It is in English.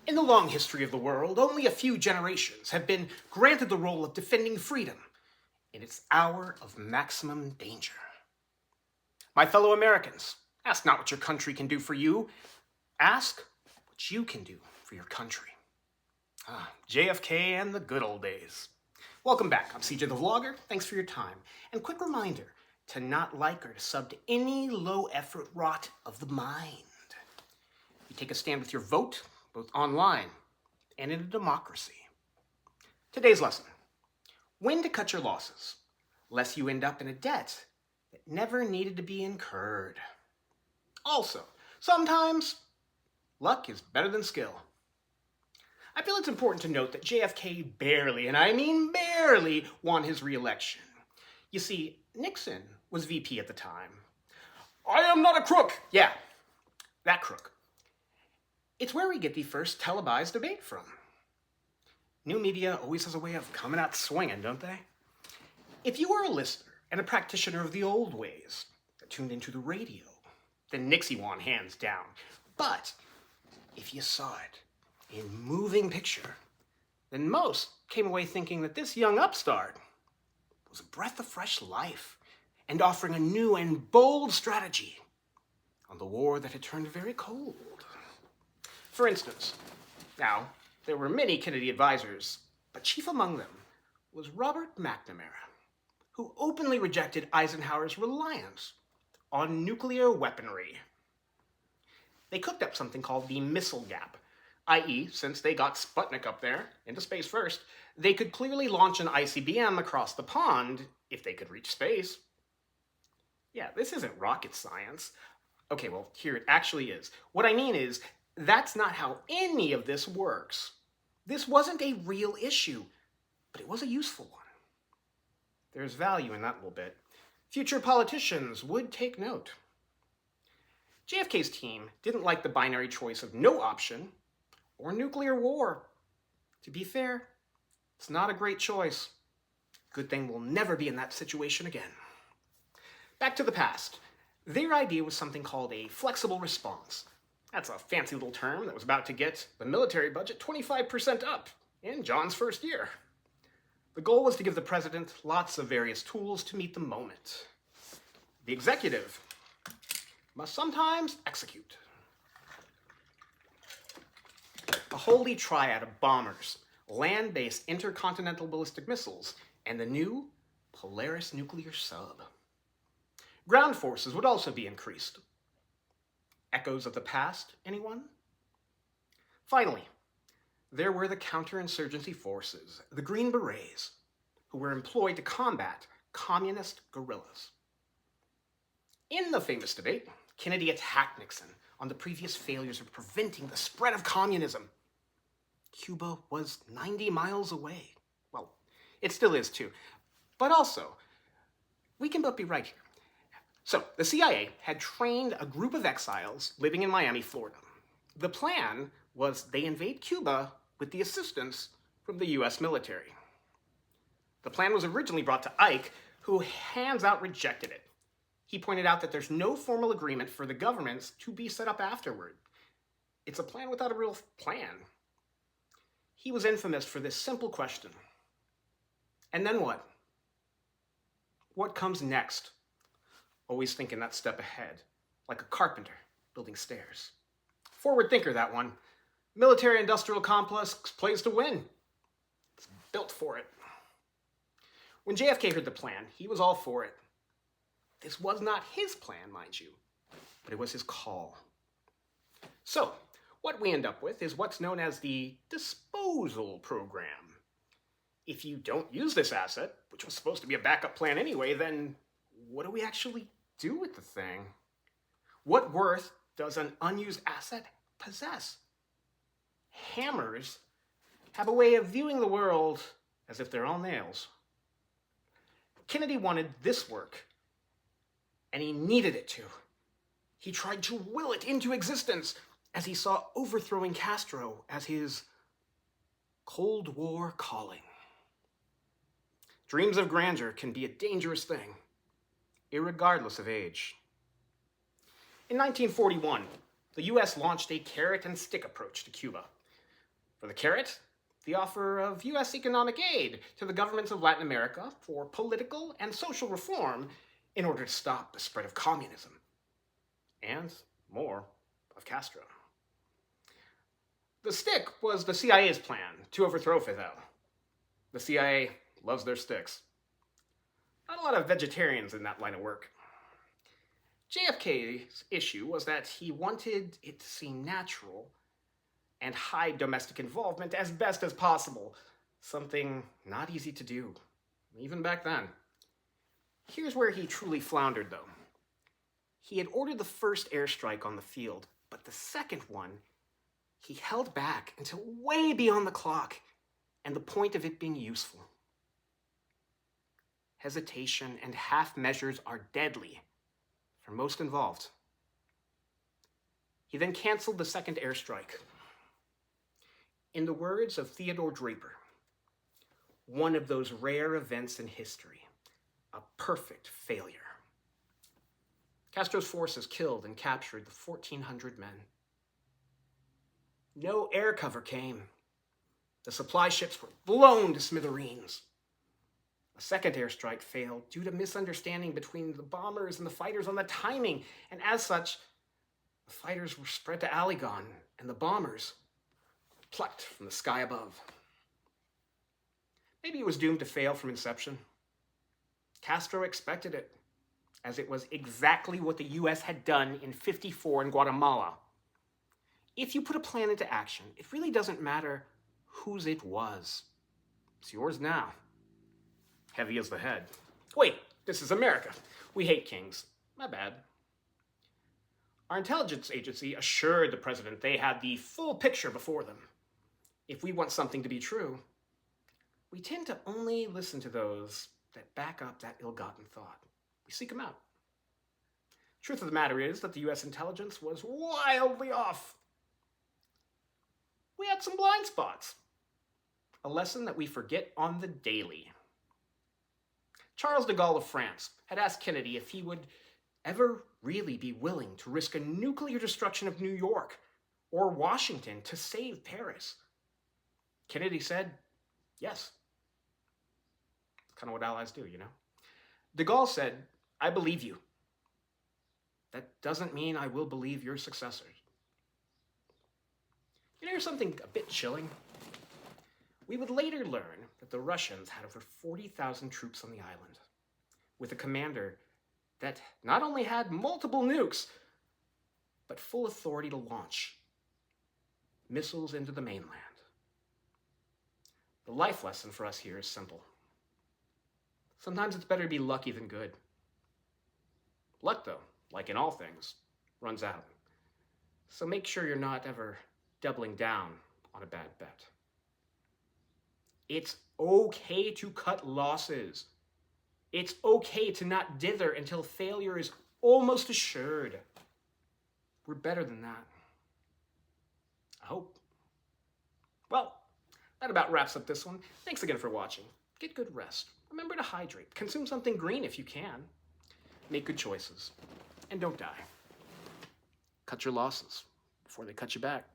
In the long history of the world, only a few generations have been granted the role of defending freedom in its hour of maximum danger. My fellow Americans, ask not what your country can do for you, ask what you can do for your country. JFK and the good old days. Welcome back. I'm CJ the Vlogger. Thanks for your time. And quick reminder to not like or to sub to any low-effort rot of the mind. You take a stand with your vote, both online and in a democracy. Today's lesson: when to cut your losses, lest you end up in a debt that never needed to be incurred. Also, sometimes luck is better than skill. I feel it's important to note that JFK barely, and I mean barely, won his re-election. You see, Nixon was VP at the time. I am not a crook! Yeah, that crook. It's where we get the first televised debate from. New media always has a way of coming out swinging, don't they? If you were a listener and a practitioner of the old ways that tuned into the radio, then Nixie won hands down. But if you saw it in moving picture, then most came away thinking that this young upstart was a breath of fresh life and offering a new and bold strategy on the war that had turned very cold. For instance, now, there were many Kennedy advisors, but chief among them was Robert McNamara, who openly rejected Eisenhower's reliance on nuclear weaponry. They cooked up something called the missile gap, i.e., since they got Sputnik up there, into space first, they could clearly launch an ICBM across the pond if they could reach space. Yeah, this isn't rocket science. Okay, well, here it actually is. What I mean is, that's not how any of this works. This wasn't a real issue, but it was a useful one. There's value in that little bit. Future politicians would take note. JFK's team didn't like the binary choice of no option or nuclear war. To be fair, it's not a great choice. Good thing we'll never be in that situation again. Back to the past. Their idea was something called a flexible response. That's a fancy little term that was about to get the military budget 25% up in John's first year. The goal was to give the president lots of various tools to meet the moment. The executive must sometimes execute. A holy triad of bombers, land-based intercontinental ballistic missiles, and the new Polaris nuclear sub. Ground forces would also be increased. Echoes of the past, anyone? Finally, there were the counterinsurgency forces, the Green Berets, who were employed to combat communist guerrillas. In the famous debate, Kennedy attacked Nixon on the previous failures of preventing the spread of communism. Cuba was 90 miles away. Well, it still is too. But also, we can both be right here. So, the CIA had trained a group of exiles living in Miami, Florida. The plan was they invade Cuba with the assistance from the US military. The plan was originally brought to Ike, who hands out rejected it. He pointed out that there's no formal agreement for the governments to be set up afterward. It's a plan without a real plan. He was infamous for this simple question. And then what? What comes next? Always thinking that step ahead, like a carpenter building stairs. Forward thinker, that one. Military-industrial complex plays to win. It's built for it. When JFK heard the plan, he was all for it. This was not his plan, mind you, but it was his call. So, what we end up with is what's known as the disposal program. If you don't use this asset, which was supposed to be a backup plan anyway, then what do we actually do with the thing? What worth does an unused asset possess? Hammers have a way of viewing the world as if they're all nails. Kennedy wanted this work, and he needed it to. He tried to will it into existence as he saw overthrowing Castro as his Cold War calling. Dreams of grandeur can be a dangerous thing, irregardless of age. In 1941, the US launched a carrot and stick approach to Cuba. For the carrot, the offer of U.S. economic aid to the governments of Latin America for political and social reform in order to stop the spread of communism. And more of Castro. The stick was the CIA's plan to overthrow Fidel. The CIA loves their sticks. Not a lot of vegetarians in that line of work. JFK's issue was that he wanted it to seem natural and hide domestic involvement as best as possible, something not easy to do, even back then. Here's where he truly floundered, though. He had ordered the first airstrike on the field, but the second one, he held back until way beyond the clock and the point of it being useful. Hesitation and half measures are deadly for most involved. He then canceled the second airstrike. In the words of Theodore Draper, one of those rare events in history, a perfect failure. Castro's forces killed and captured the 1,400 men. No air cover came. The supply ships were blown to smithereens. A second airstrike failed due to misunderstanding between the bombers and the fighters on the timing, and as such, the fighters were spread to Aligon, and the bombers plucked from the sky above. Maybe it was doomed to fail from inception. Castro expected it, as it was exactly what the U.S. had done in '54 in Guatemala. If you put a plan into action, it really doesn't matter whose it was. It's yours now. Heavy as the head. Wait, this is America. We hate kings. My bad. Our intelligence agency assured the president they had the full picture before them. If we want something to be true, we tend to only listen to those that back up that ill-gotten thought. We seek them out. Truth of the matter is that the U.S. intelligence was wildly off. We had some blind spots. A lesson that we forget on the daily. Charles de Gaulle of France had asked Kennedy if he would ever really be willing to risk a nuclear destruction of New York or Washington to save Paris. Kennedy said, yes. It's kind of what allies do, you know? De Gaulle said, I believe you. That doesn't mean I will believe your successors. You know, here's something a bit chilling. We would later learn that the Russians had over 40,000 troops on the island, with a commander that not only had multiple nukes, but full authority to launch missiles into the mainland. The life lesson for us here is simple. Sometimes it's better to be lucky than good. Luck, though, like in all things, runs out. So make sure you're not ever doubling down on a bad bet. It's okay to cut losses. It's okay to not dither until failure is almost assured. We're better than that. I hope. Well, that about wraps up this one. Thanks again for watching. Get good rest. Remember to hydrate. Consume something green if you can. Make good choices. And don't die. Cut your losses before they cut you back.